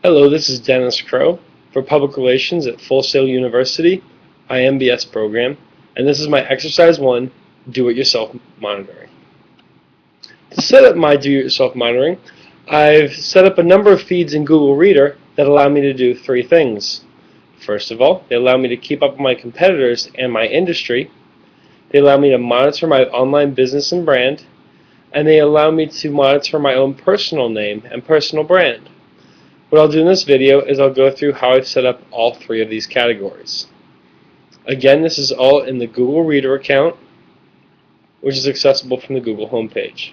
Hello, this is Dennis Crow for Public Relations at Full Sail University, IMBS program, and this is my Exercise 1, Do-It-Yourself Monitoring. To set up my Do-It-Yourself Monitoring, I've set up a number of feeds in Google Reader that allow me to do three things. First of all, they allow me to keep up with my competitors and my industry. They allow me to monitor my online business and brand, and they allow me to monitor my own personal name and personal brand. What I'll do in this video is I'll go through how I've set up all three of these categories. Again, this is all in the Google Reader account, which is accessible from the Google homepage.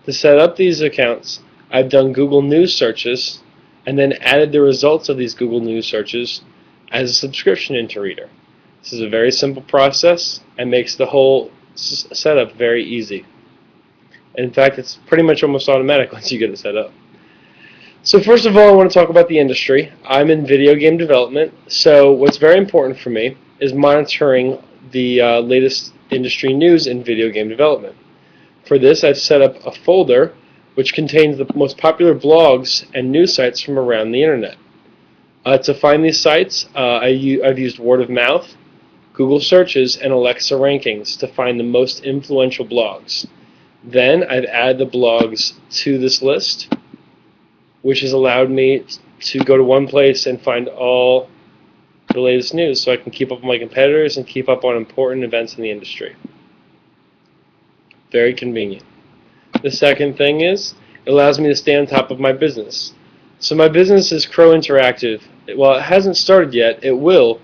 To set up these accounts, I've done Google News searches and then added the results of these Google News searches as a subscription into Reader. This is a very simple process and makes the whole setup very easy. In fact, it's pretty much almost automatic once you get it set up. So first of all, I want to talk about the industry. I'm in video game development, so what's very important for me is monitoring the latest industry news in video game development. For this, I've set up a folder which contains the most popular blogs and news sites from around the internet. To find these sites, I've used word of mouth, Google searches, and Alexa rankings to find the most influential blogs. Then I've added the blogs to this list, which has allowed me to go to one place and find all the latest news so I can keep up with my competitors and keep up on important events in the industry. Very convenient. The second thing is, it allows me to stay on top of my business. So my business is Crow Interactive. Well, it hasn't started yet. It will.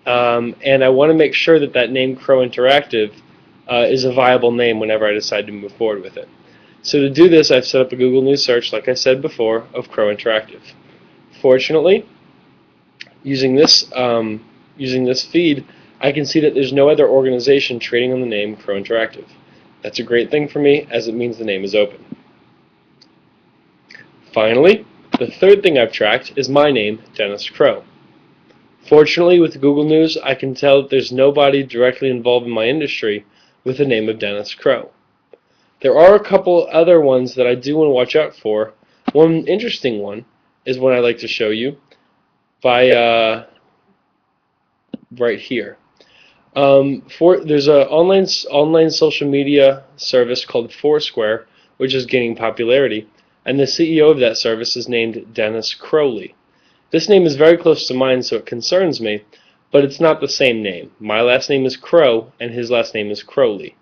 And I want to make sure that that name Crow Interactive is a viable name whenever I decide to move forward with it. So to do this, I've set up a Google News search, like I said before, of Crow Interactive. Fortunately, using this feed, I can see that there's no other organization trading on the name Crow Interactive. That's a great thing for me, as it means the name is open. Finally, the third thing I've tracked is my name, Dennis Crow. Fortunately, with Google News, I can tell that there's nobody directly involved in my industry with the name of Dennis Crow. There are a couple other ones that I do want to watch out for. One interesting one is one I'd like to show you by right here. There's an online social media service called Foursquare, which is gaining popularity, and the CEO of that service is named Dennis Crowley. This name is very close to mine, so it concerns me, but it's not the same name. My last name is Crow, and his last name is Crowley.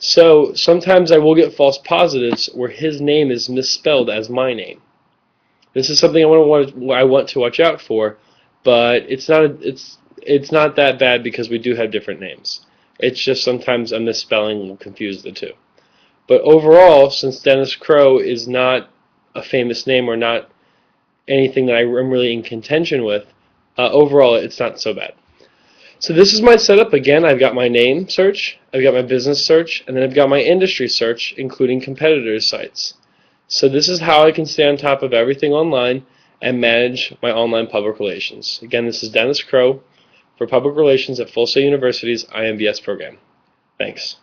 So sometimes I will get false positives where his name is misspelled as my name. This is something I want to watch out for, but it's not that bad because we do have different names. It's just sometimes a misspelling will confuse the two. But overall, since Dennis Crow is not a famous name or not anything that I'm really in contention with, overall it's not so bad. So this is my setup. Again, I've got my name search, I've got my business search, and then I've got my industry search, including competitors' sites. So this is how I can stay on top of everything online and manage my online public relations. Again, this is Dennis Crow for Public Relations at Full Sail University's IMBS program. Thanks.